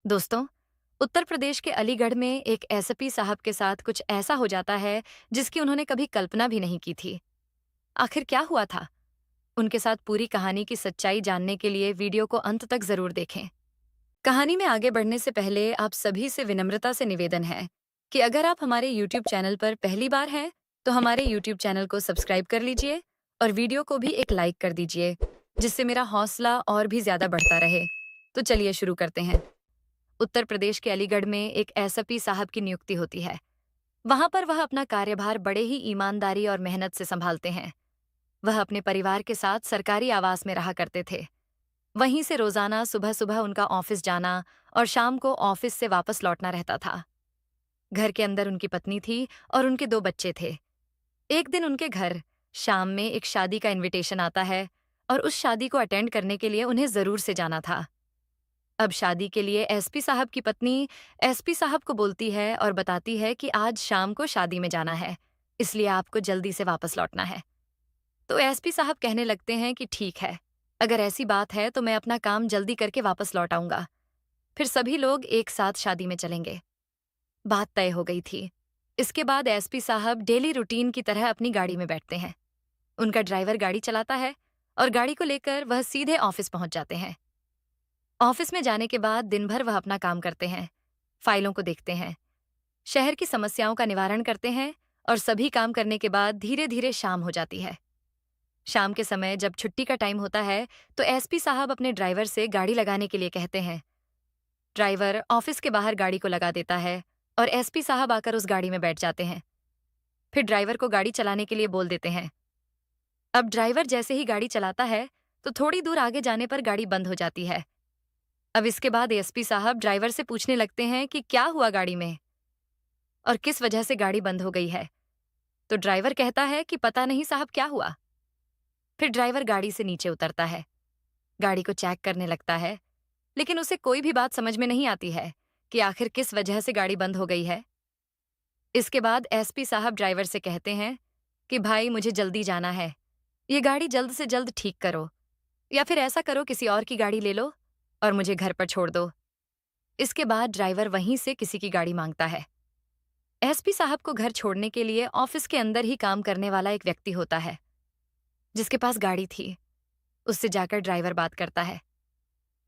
दोस्तों, उत्तर प्रदेश के अलीगढ़ में एक एसपी साहब के साथ कुछ ऐसा हो जाता है जिसकी उन्होंने कभी कल्पना भी नहीं की थी। आखिर क्या हुआ था? उनके साथ पूरी कहानी की सच्चाई जानने के लिए वीडियो को अंत तक जरूर देखें। कहानी में आगे बढ़ने से पहले आप सभी से विनम्रता से निवेदन है कि अगर आप हमारे YouTube चैनल पर पहली बार हैं, तो हमारे YouTube चैनल को सब्सक्राइब कर लीजिए और वीडियो को भी एक लाइक कर दीजिए, जिससे मेरा हौसला और भी ज्यादा बढ़ता रहे। तो चलिए शुरू करते हैं। उत्तर प्रदेश के अलीगढ़ में एक एसपी साहब की नियुक्ति होती है। वहां पर वह अपना कार्यभार बड़े ही ईमानदारी और मेहनत से संभालते हैं। वह अपने परिवार के साथ सरकारी आवास में रहा करते थे। वहीं से रोजाना सुबह सुबह उनका ऑफिस जाना और शाम को ऑफिस से वापस लौटना रहता था। घर के अंदर उनकी पत्नी थी और उनके 2 बच्चे थे। एक दिन उनके घर शाम में एक शादी का इनविटेशन आता है और उस शादी को अटेंड करने के लिए उन्हें जरूर से जाना था। अब शादी के लिए एसपी साहब की पत्नी एसपी साहब को बोलती है और बताती है कि आज शाम को शादी में जाना है, इसलिए आपको जल्दी से वापस लौटना है। तो एसपी साहब कहने लगते हैं कि ठीक है, अगर ऐसी बात है तो मैं अपना काम जल्दी करके वापस लौट आऊंगा। फिर सभी लोग एक साथ शादी में चलेंगे। बात तय हो गई थी। इसके बाद एसपी साहब डेली रूटीन की तरह अपनी गाड़ी में बैठते हैं। उनका ड्राइवर गाड़ी चलाता है और गाड़ी को लेकर वह सीधे ऑफिस पहुंच जाते हैं। ऑफिस में जाने के बाद दिन भर वह अपना काम करते हैं, फाइलों को देखते हैं, शहर की समस्याओं का निवारण करते हैं और सभी काम करने के बाद धीरे धीरे शाम हो जाती है। शाम के समय जब छुट्टी का टाइम होता है, तो एसपी साहब अपने ड्राइवर से गाड़ी लगाने के लिए कहते हैं। ड्राइवर ऑफिस के बाहर गाड़ी को लगा देता है और एसपी साहब आकर उस गाड़ी में बैठ जाते हैं। फिर ड्राइवर को गाड़ी चलाने के लिए बोल देते हैं। अब ड्राइवर जैसे ही गाड़ी चलाता है, तो थोड़ी दूर आगे जाने पर गाड़ी बंद हो जाती है। अब इसके बाद एसपी साहब ड्राइवर से पूछने लगते हैं कि क्या हुआ गाड़ी में और किस वजह से गाड़ी बंद हो गई है। तो ड्राइवर कहता है कि पता नहीं साहब क्या हुआ। फिर ड्राइवर गाड़ी से नीचे उतरता है, गाड़ी को चेक करने लगता है, लेकिन उसे कोई भी बात समझ में नहीं आती है कि आखिर किस वजह से गाड़ी बंद हो गई है। इसके बाद एसपी साहब ड्राइवर से कहते हैं कि भाई मुझे जल्दी जाना है, ये गाड़ी जल्द से जल्द ठीक करो, या फिर ऐसा करो किसी और की गाड़ी ले लो और मुझे घर पर छोड़ दो। इसके बाद ड्राइवर वहीं से किसी की गाड़ी मांगता है। एसपी साहब को घर छोड़ने के लिए ऑफिस के अंदर ही काम करने वाला एक व्यक्ति होता है, जिसके पास गाड़ी थी। उससे जाकर ड्राइवर बात करता है,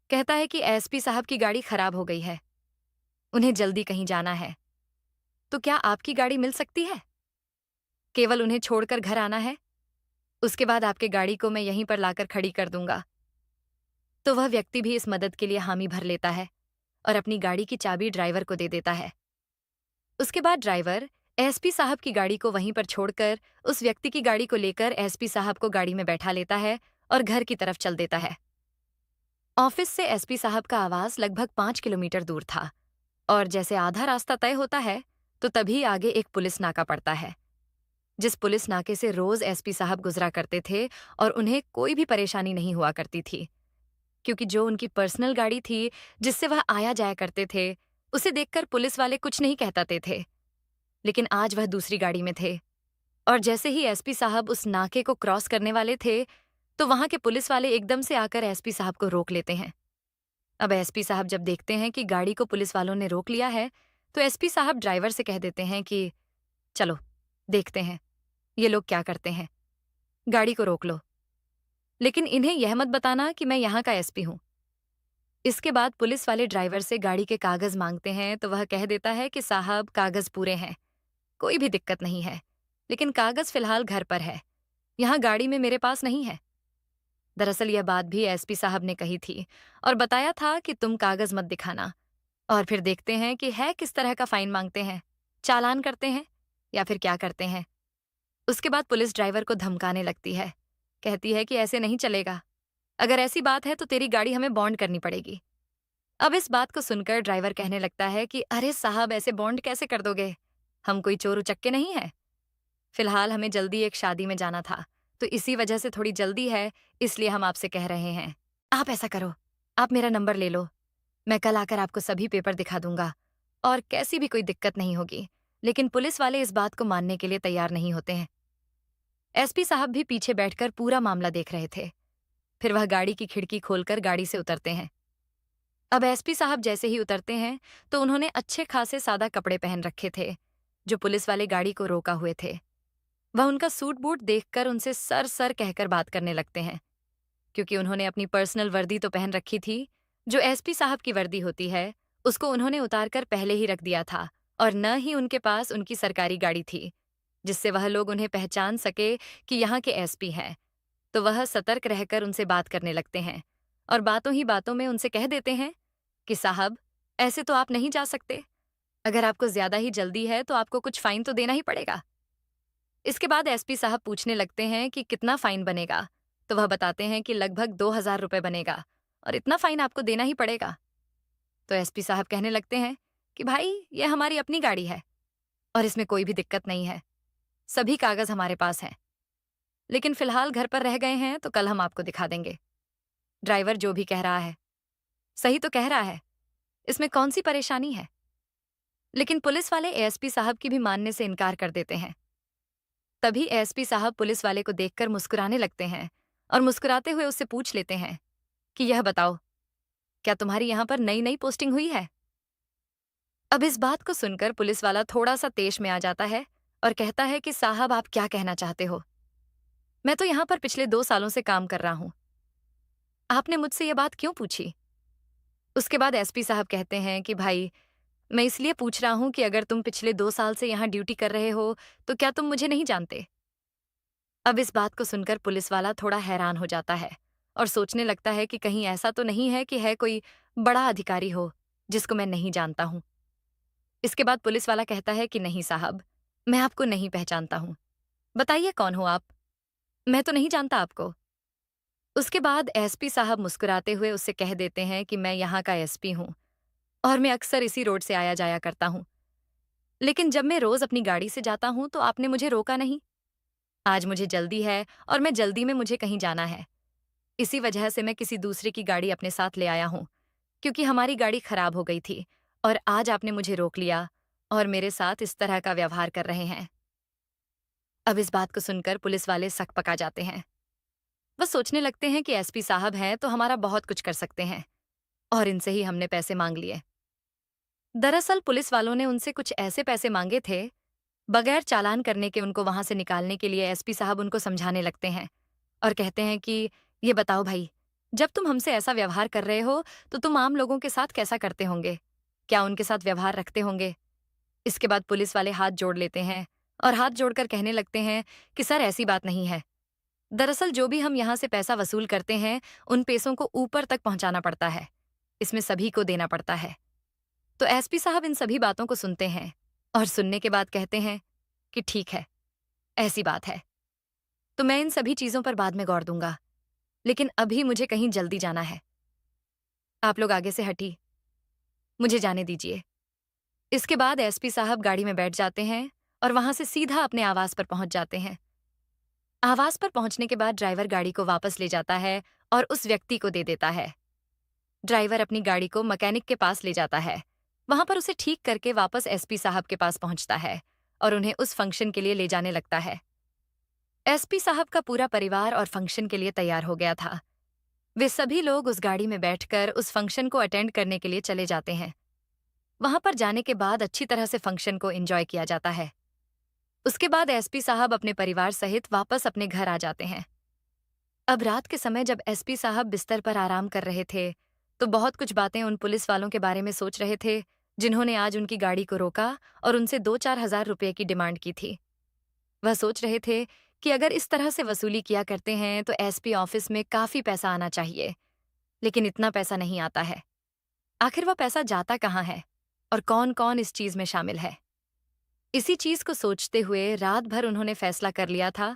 कहता है कि एसपी साहब की गाड़ी खराब हो गई है, उन्हें जल्दी कहीं जाना है, तो क्या आपकी गाड़ी मिल सकती है? केवल उन्हें छोड़कर घर आना है, उसके बाद आपके गाड़ी को मैं यहीं पर लाकर खड़ी कर दूंगा। तो वह व्यक्ति भी इस मदद के लिए हामी भर लेता है और अपनी गाड़ी की चाबी ड्राइवर को दे देता है। उसके बाद ड्राइवर एसपी साहब की गाड़ी को वहीं पर छोड़कर उस व्यक्ति की गाड़ी को लेकर एसपी साहब को गाड़ी में बैठा लेता है और घर की तरफ चल देता है। ऑफिस से एसपी साहब का आवास लगभग 5 किलोमीटर दूर था और जैसे आधा रास्ता तय होता है, तो तभी आगे एक पुलिस नाका पड़ता है। जिस पुलिस नाके से रोज एसपी साहब गुजरा करते थे और उन्हें कोई भी परेशानी नहीं हुआ करती थी, क्योंकि जो उनकी पर्सनल गाड़ी थी जिससे वह आया जाया करते थे, उसे देखकर पुलिस वाले कुछ नहीं कहते थे। लेकिन आज वह दूसरी गाड़ी में थे और जैसे ही एसपी साहब उस नाके को क्रॉस करने वाले थे, तो वहां के पुलिस वाले एकदम से आकर एसपी साहब को रोक लेते हैं। अब एसपी साहब जब देखते हैं कि गाड़ी को पुलिस वालों ने रोक लिया है, तो एसपी साहब ड्राइवर से कह देते हैं कि चलो देखते हैं ये लोग क्या करते हैं, गाड़ी को रोक लो, लेकिन इन्हें यह मत बताना कि मैं यहाँ का एसपी हूँ। इसके बाद पुलिस वाले ड्राइवर से गाड़ी के कागज मांगते हैं, तो वह कह देता है कि साहब कागज पूरे हैं, कोई भी दिक्कत नहीं है, लेकिन कागज फिलहाल घर पर है, यहाँ गाड़ी में मेरे पास नहीं है। दरअसल यह बात भी एसपी साहब ने कही थी और बताया था कि तुम कागज मत दिखाना, और फिर देखते हैं कि है किस तरह का फाइन मांगते हैं, चालान करते हैं या फिर क्या करते हैं। उसके बाद पुलिस ड्राइवर को धमकाने लगती है, कहती है कि ऐसे नहीं चलेगा, अगर ऐसी बात है तो तेरी गाड़ी हमें बॉन्ड करनी पड़ेगी। अब इस बात को सुनकर ड्राइवर कहने लगता है कि अरे साहब ऐसे बॉन्ड कैसे कर दोगे, हम कोई चोर उचक्के नहीं है। फिलहाल हमें जल्दी एक शादी में जाना था, तो इसी वजह से थोड़ी जल्दी है, इसलिए हम आपसे कह रहे हैं। आप ऐसा करो, आप मेरा नंबर ले लो, मैं कल आकर आपको सभी पेपर दिखा दूंगा और कैसी भी कोई दिक्कत नहीं होगी। लेकिन पुलिस वाले इस बात को मानने के लिए तैयार नहीं होते हैं। एसपी साहब भी पीछे बैठकर पूरा मामला देख रहे थे। फिर वह गाड़ी की खिड़की खोलकर गाड़ी से उतरते हैं। अब एसपी साहब जैसे ही उतरते हैं तो उन्होंने अच्छे खासे सादा कपड़े पहन रखे थे, जो पुलिस वाले गाड़ी को रोका हुए थे। वह उनका सूट बूट देखकर उनसे सर सर कहकर बात करने लगते हैं, क्योंकि उन्होंने अपनी पर्सनल वर्दी तो पहन रखी थी। जो एसपी साहब की वर्दी होती है, उसको उन्होंने उतार कर पहले ही रख दिया था, और न ही उनके पास उनकी सरकारी गाड़ी थी, जिससे वह लोग उन्हें पहचान सके कि यहाँ के एसपी हैं। तो वह सतर्क रहकर उनसे बात करने लगते हैं, और बातों ही बातों में उनसे कह देते हैं कि साहब, ऐसे तो आप नहीं जा सकते। अगर आपको ज्यादा ही जल्दी है तो आपको कुछ फाइन तो देना ही पड़ेगा। इसके बाद एसपी साहब पूछने लगते हैं कि कितना फाइन बनेगा, तो वह बताते हैं कि लगभग 2,000 रुपए बनेगा, और इतना फाइन आपको देना ही पड़ेगा। तो एसपी साहब कहने लगते हैं कि भाई, यह हमारी अपनी गाड़ी है और इसमें कोई भी दिक्कत नहीं है, सभी कागज हमारे पास हैं। लेकिन फिलहाल घर पर रह गए हैं तो कल हम आपको दिखा देंगे। ड्राइवर जो भी कह रहा है सही तो कह रहा है, इसमें कौन सी परेशानी है। लेकिन पुलिस वाले एएसपी साहब की भी मानने से इनकार कर देते हैं। तभी एएसपी साहब पुलिस वाले को देखकर मुस्कुराने लगते हैं, और मुस्कुराते हुए उससे पूछ लेते हैं कि यह बताओ, क्या तुम्हारी यहां पर नई नई पोस्टिंग हुई है? अब इस बात को सुनकर पुलिस वाला थोड़ा सा तेश में आ जाता है और कहता है कि साहब, आप क्या कहना चाहते हो? मैं तो यहां पर पिछले 2 सालों से काम कर रहा हूं, आपने मुझसे यह बात क्यों पूछी? उसके बाद एसपी साहब कहते हैं कि भाई, मैं इसलिए पूछ रहा हूं कि अगर तुम पिछले 2 साल से यहां ड्यूटी कर रहे हो तो क्या तुम मुझे नहीं जानते? अब इस बात को सुनकर पुलिस वाला थोड़ा हैरान हो जाता है और सोचने लगता है कि कहीं ऐसा तो नहीं है कि है कोई बड़ा अधिकारी हो जिसको मैं नहीं जानता हूं। इसके बाद पुलिस वाला कहता है कि नहीं साहब, मैं आपको नहीं पहचानता हूं, बताइए कौन हो आप? मैं तो नहीं जानता आपको। उसके बाद एसपी साहब मुस्कुराते हुए उससे कह देते हैं कि मैं यहाँ का एसपी हूँ, और मैं अक्सर इसी रोड से आया जाया करता हूँ। लेकिन जब मैं रोज अपनी गाड़ी से जाता हूँ तो आपने मुझे रोका नहीं। आज मुझे जल्दी है और मैं जल्दी में मुझे कहीं जाना है, इसी वजह से मैं किसी दूसरे की गाड़ी अपने साथ ले आया हूँ, क्योंकि हमारी गाड़ी खराब हो गई थी और आज आपने मुझे रोक लिया और मेरे साथ इस तरह का व्यवहार कर रहे हैं। अब इस बात को सुनकर पुलिस वाले सकपका जाते हैं। वह सोचने लगते हैं कि एसपी साहब हैं तो हमारा बहुत कुछ कर सकते हैं, और इनसे ही हमने पैसे मांग लिए। दरअसल पुलिस वालों ने उनसे कुछ ऐसे पैसे मांगे थे, बगैर चालान करने के उनको वहां से निकालने के लिए एसपी साहब उनको समझाने लगते हैं और कहते हैं कि ये बताओ भाई, जब तुम हमसे ऐसा व्यवहार कर रहे हो तो तुम आम लोगों के साथ कैसा करते होंगे? क्या उनके साथ व्यवहार रखते होंगे? इसके बाद पुलिस वाले हाथ जोड़ लेते हैं और हाथ जोड़कर कहने लगते हैं कि सर, ऐसी बात नहीं है। दरअसल जो भी हम यहाँ से पैसा वसूल करते हैं, उन पैसों को ऊपर तक पहुंचाना पड़ता है, इसमें सभी को देना पड़ता है। तो एसपी साहब इन सभी बातों को सुनते हैं और सुनने के बाद कहते हैं कि ठीक है, ऐसी बात है, तो मैं इन सभी चीजों पर बाद में गौर दूंगा, लेकिन अभी मुझे कहीं जल्दी जाना है। आप लोग आगे से हटी, मुझे जाने दीजिए। इसके बाद एसपी साहब गाड़ी में बैठ जाते हैं और वहां से सीधा अपने आवास पर पहुंच जाते हैं। आवास पर पहुंचने के बाद ड्राइवर गाड़ी को वापस ले जाता है और उस व्यक्ति को दे देता है। ड्राइवर अपनी गाड़ी को मैकेनिक के पास ले जाता है, वहां पर उसे ठीक करके वापस एसपी साहब के पास पहुंचता है और उन्हें उस फंक्शन के लिए ले जाने लगता है। एसपी साहब का पूरा परिवार और फंक्शन के लिए तैयार हो गया था। वे सभी लोग उस गाड़ी में बैठकर उस फंक्शन को अटेंड करने के लिए चले जाते हैं। वहां पर जाने के बाद अच्छी तरह से फंक्शन को एंजॉय किया जाता है। उसके बाद एसपी साहब अपने परिवार सहित वापस अपने घर आ जाते हैं। अब रात के समय जब एसपी साहब बिस्तर पर आराम कर रहे थे तो बहुत कुछ बातें उन पुलिस वालों के बारे में सोच रहे थे, जिन्होंने आज उनकी गाड़ी को रोका और उनसे 2-4 हज़ार रुपए की डिमांड की थी। वह सोच रहे थे कि अगर इस तरह से वसूली किया करते हैं तो एसपी ऑफिस में काफी पैसा आना चाहिए, लेकिन इतना पैसा नहीं आता है। आखिर वह पैसा जाता कहाँ है और कौन कौन इस चीज में शामिल है? इसी चीज को सोचते हुए रात भर उन्होंने फैसला कर लिया था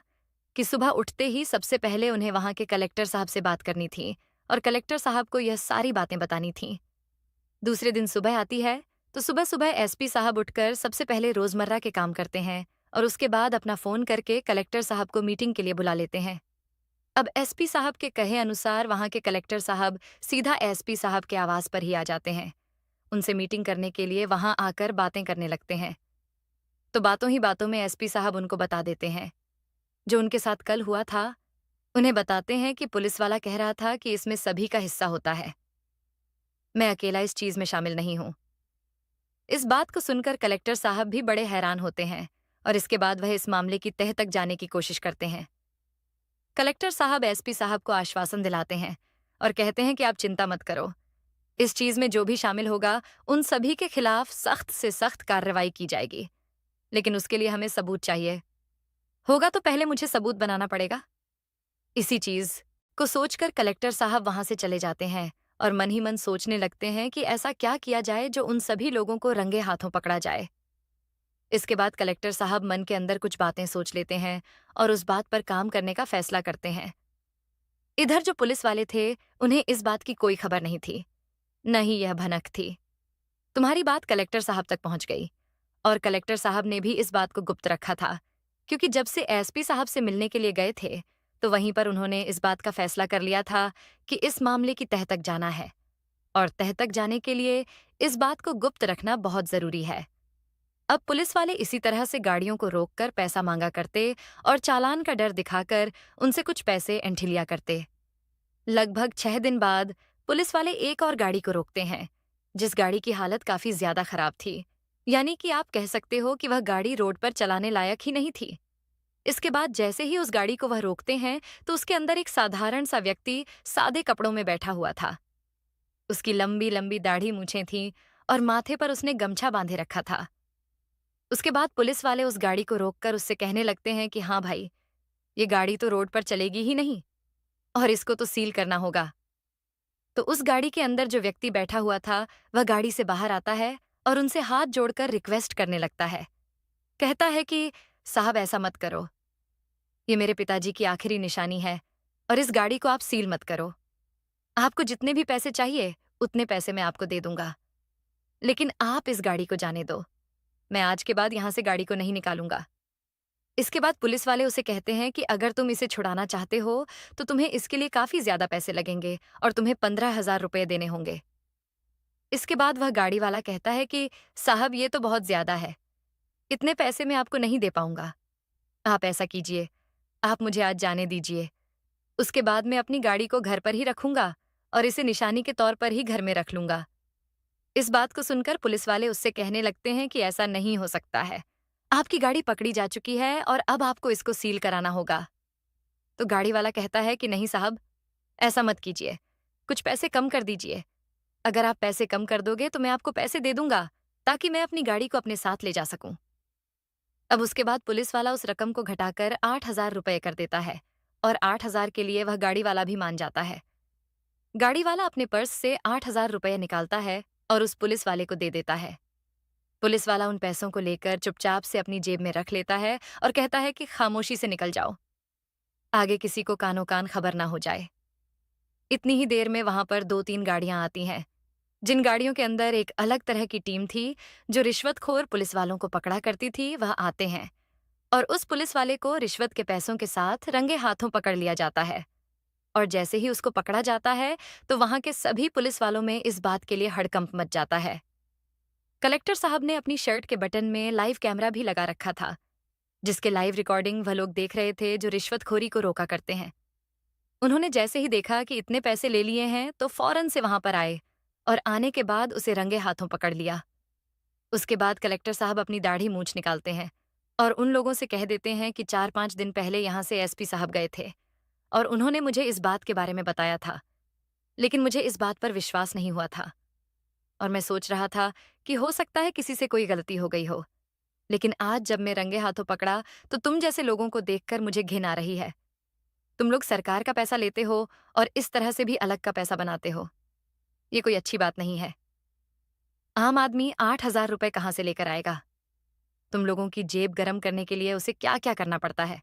कि सुबह उठते ही सबसे पहले उन्हें वहां के कलेक्टर साहब से बात करनी थी और कलेक्टर साहब को यह सारी बातें बतानी थीं। दूसरे दिन सुबह आती है तो सुबह सुबह एसपी साहब उठकर सबसे पहले रोजमर्रा के काम करते हैं और उसके बाद अपना फोन करके कलेक्टर साहब को मीटिंग के लिए बुला लेते हैं। अब एसपी साहब के कहे अनुसार वहां के कलेक्टर साहब सीधा एसपी साहब के आवास पर ही आ जाते हैं। उनसे मीटिंग करने के लिए वहां आकर बातें करने लगते हैं। तो बातों ही बातों में एसपी साहब उनको बता देते हैं जो उनके साथ कल हुआ था। उन्हें बताते हैं कि पुलिस वाला कह रहा था कि इसमें सभी का हिस्सा होता है। मैं अकेला इस चीज में शामिल नहीं हूं। इस बात को सुनकर कलेक्टर साहब भी बड़े हैरान होते हैं और इसके बाद वह इस मामले की तह तक जाने की कोशिश करते हैं। कलेक्टर साहब एसपी साहब को आश्वासन दिलाते हैं और कहते हैं कि आप चिंता मत करो। इस चीज में जो भी शामिल होगा उन सभी के खिलाफ सख्त से सख्त कार्रवाई की जाएगी। लेकिन उसके लिए हमें सबूत चाहिए होगा, तो पहले मुझे सबूत बनाना पड़ेगा। इसी चीज को सोचकर कलेक्टर साहब वहां से चले जाते हैं और मन ही मन सोचने लगते हैं कि ऐसा क्या किया जाए जो उन सभी लोगों को रंगे हाथों पकड़ा जाए। इसके बाद कलेक्टर साहब मन के अंदर कुछ बातें सोच लेते हैं और उस बात पर काम करने का फैसला करते हैं। इधर जो पुलिस वाले थे, उन्हें इस बात की कोई खबर नहीं थी, न ही यह भनक थी। तुम्हारी बात कलेक्टर साहब तक पहुंच गई और कलेक्टर साहब ने भी इस बात को गुप्त रखा था, क्योंकि जब से एसपी साहब से मिलने के लिए गए थे तो वहीं पर उन्होंने इस बात का फैसला कर लिया था कि इस मामले की तह तक जाना है, और तह तक जाने के लिए इस बात को गुप्त रखना बहुत जरूरी है। अब पुलिस वाले इसी तरह से गाड़ियों को रोककर पैसा मांगा करते और चालान का डर दिखाकर उनसे कुछ पैसे एंठी लिया करते। लगभग 6 दिन बाद पुलिस वाले एक और गाड़ी को रोकते हैं, जिस गाड़ी की हालत काफी ज्यादा खराब थी। यानी कि आप कह सकते हो कि वह गाड़ी रोड पर चलाने लायक ही नहीं थी। इसके बाद जैसे ही उस गाड़ी को वह रोकते हैं तो उसके अंदर एक साधारण सा व्यक्ति सादे कपड़ों में बैठा हुआ था। उसकी लंबी लंबी दाढ़ी मूछें थीं और माथे पर उसने गमछा बांधे रखा था। उसके बाद पुलिस वाले उस गाड़ी को रोककर उससे कहने लगते हैं कि हाँ भाई, ये गाड़ी तो रोड पर चलेगी ही नहीं और इसको तो सील करना होगा। तो उस गाड़ी के अंदर जो व्यक्ति बैठा हुआ था वह गाड़ी से बाहर आता है और उनसे हाथ जोड़कर रिक्वेस्ट करने लगता है। कहता है कि साहब ऐसा मत करो, ये मेरे पिताजी की आखिरी निशानी है और इस गाड़ी को आप सील मत करो। आपको जितने भी पैसे चाहिए उतने पैसे मैं आपको दे दूंगा, लेकिन आप इस गाड़ी को जाने दो। मैं आज के बाद यहां से गाड़ी को नहीं निकालूंगा। इसके बाद पुलिस वाले उसे कहते हैं कि अगर तुम इसे छुड़ाना चाहते हो तो तुम्हें इसके लिए काफी ज्यादा पैसे लगेंगे और तुम्हें 15,000 रुपए देने होंगे। इसके बाद वह गाड़ी वाला कहता है कि साहब ये तो बहुत ज्यादा है, इतने पैसे मैं आपको नहीं दे पाऊंगा। आप ऐसा कीजिए, आप मुझे आज जाने दीजिए। उसके बाद मैं अपनी गाड़ी को घर पर ही रखूंगा और इसे निशानी के तौर पर ही घर में रख लूंगा। इस बात को सुनकर पुलिस वाले उससे कहने लगते हैं कि ऐसा नहीं हो सकता है, आपकी गाड़ी पकड़ी जा चुकी है और अब आपको इसको सील कराना होगा। तो गाड़ी वाला कहता है कि नहीं साहब, ऐसा मत कीजिए, कुछ पैसे कम कर दीजिए। अगर आप पैसे कम कर दोगे तो मैं आपको पैसे दे दूंगा ताकि मैं अपनी गाड़ी को अपने साथ ले जा सकूं। अब उसके बाद पुलिस वाला उस रकम को घटाकर 8,000 रुपए कर देता है और 8,000 के लिए वह गाड़ी वाला भी मान जाता है। गाड़ी वाला अपने पर्स से 8,000 रुपए निकालता है और उस पुलिस वाले को दे देता है। पुलिस वाला उन पैसों को लेकर चुपचाप से अपनी जेब में रख लेता है और कहता है कि खामोशी से निकल जाओ, आगे किसी को कानो कान खबर ना हो जाए। इतनी ही देर में वहां पर 2-3 गाड़ियां आती हैं, जिन गाड़ियों के अंदर एक अलग तरह की टीम थी जो रिश्वतखोर पुलिस वालों को पकड़ा करती थी। वह आते हैं और उस पुलिस वाले को रिश्वत के पैसों के साथ रंगे हाथों पकड़ लिया जाता है। और जैसे ही उसको पकड़ा जाता है तो वहां के सभी पुलिस वालों में इस बात के लिए हड़कंप मच जाता है। कलेक्टर साहब ने अपनी शर्ट के बटन में लाइव कैमरा भी लगा रखा था, जिसके लाइव रिकॉर्डिंग वह लोग देख रहे थे जो रिश्वतखोरी को रोका करते हैं। उन्होंने जैसे ही देखा कि इतने पैसे ले लिए हैं तो फौरन से वहां पर आए और आने के बाद उसे रंगे हाथों पकड़ लिया। उसके बाद कलेक्टर साहब अपनी दाढ़ी मूंछ निकालते हैं और उन लोगों से कह देते हैं कि 4-5 दिन पहले यहां से एसपी साहब गए थे और उन्होंने मुझे इस बात के बारे में बताया था, लेकिन मुझे इस बात पर विश्वास नहीं हुआ था और मैं सोच रहा था कि हो सकता है किसी से कोई गलती हो गई हो। लेकिन आज जब मैं रंगे हाथों पकड़ा तो तुम जैसे लोगों को देखकर मुझे घिन आ रही है। तुम लोग सरकार का पैसा लेते हो और इस तरह से भी अलग का पैसा बनाते हो, ये कोई अच्छी बात नहीं है। आम आदमी 8,000 रुपए कहाँ से लेकर आएगा? तुम लोगों की जेब गरम करने के लिए उसे क्या क्या करना पड़ता है।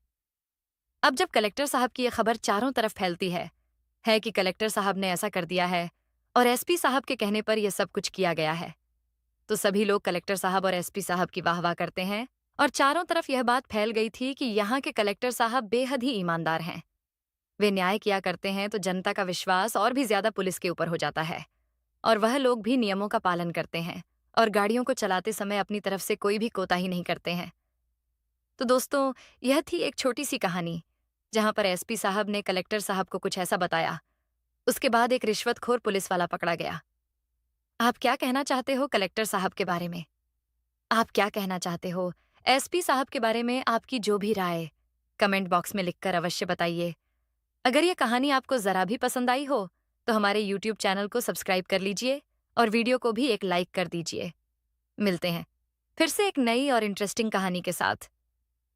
अब जब कलेक्टर साहब की यह खबर चारों तरफ फैलती है कि कलेक्टर साहब ने ऐसा कर दिया है और एसपी साहब के कहने पर यह सब कुछ किया गया है, तो सभी लोग कलेक्टर साहब और एसपी साहब की वाहवाह करते हैं और चारों तरफ यह बात फैल गई थी कि यहाँ के कलेक्टर साहब बेहद ही ईमानदार हैं। वे न्याय किया करते हैं तो जनता का विश्वास और भी ज्यादा पुलिस के ऊपर हो जाता है और वह लोग भी नियमों का पालन करते हैं और गाड़ियों को चलाते समय अपनी तरफ से कोई भी कोताही नहीं करते हैं। तो दोस्तों, यह थी एक छोटी सी कहानी जहां पर एसपी साहब ने कलेक्टर साहब को कुछ ऐसा बताया। उसके बाद एक रिश्वतखोर पुलिस वाला पकड़ा गया आप क्या कहना चाहते हो कलेक्टर साहब के बारे में? आप क्या कहना चाहते हो एसपी साहब के बारे में? आपकी जो भी राय कमेंट बॉक्स में लिखकर अवश्य बताइए। अगर ये कहानी आपको ज़रा भी पसंद आई हो, तो हमारे यूट्यूब चैनल को सब्सक्राइब कर लीजिए और वीडियो को भी एक लाइक कर दीजिए। मिलते हैं फिर से एक नई और इंटरेस्टिंग कहानी के साथ।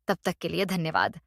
तब तक के लिए धन्यवाद।